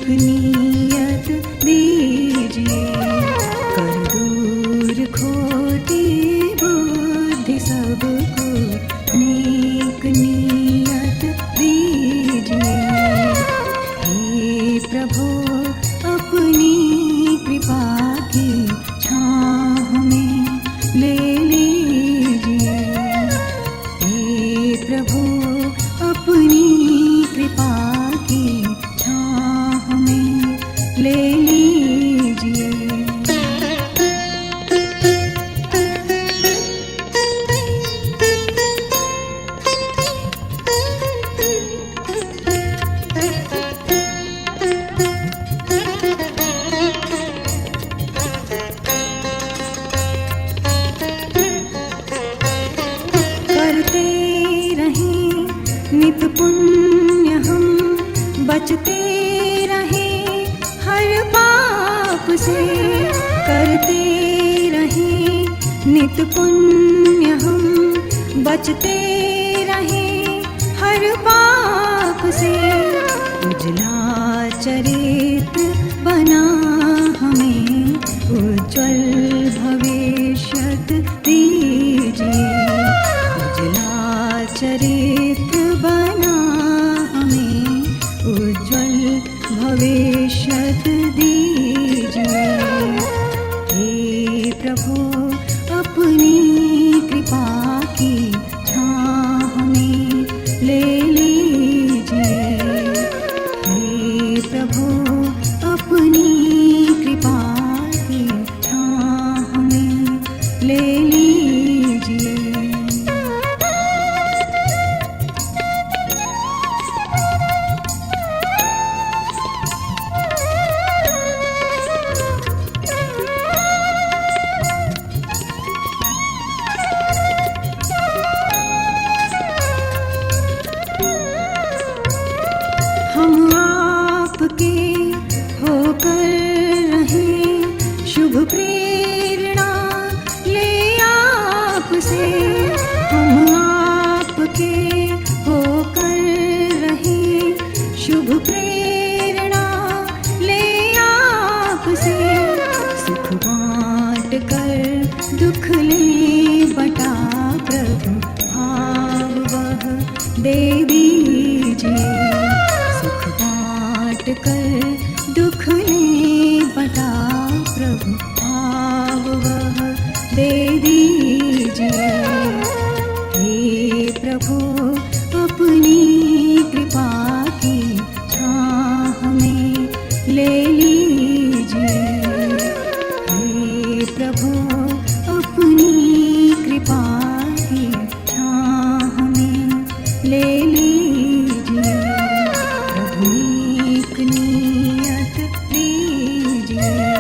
नेक नियत दीजिए, कर दूर खोटी बुद्धि सबको नेक नियत दीजिए। हे प्रभु अपनी कृपा की छाँव हमें ले लीजिए। हे प्रभु अपनी कृपा की छाँव हमें ले लीजिए। करते रहें नित पुण्य हम, बचते रहें हर पाप से। करते रहें नित पुण्य हम, बचते रहें हर पाप से। उजला चरित्र बना हमें उज्ज्वल भविष्यत दीजिए। उजला चरित्र बना हमें उज्ज्वल भविष्यत दीजिए। हे प्रभु अपनी कृपा की छाँव हमें ले लीजिए। हे प्रभु अपनी कृपा की छाँव हमें ले लीजिए। हम आपके होकर रहें, शुभ प्रेरणा ले आपसे। हम आपके होकर रहें, शुभ प्रेरणा ले आपसे। सुख बाँट कर दुख ले बटा प्रभु भाव वह दे दीजिए। सुख बाँट कर दुख ले बटा प्रभु भाव वह दे दीजिए। हे प्रभु अपनी कृपा की छाँव हमें ले लीजिए। हे प्रभु अपनी कृपा की छाँव हमें ले लीजिए। प्रभु नेक नियत दीजिए।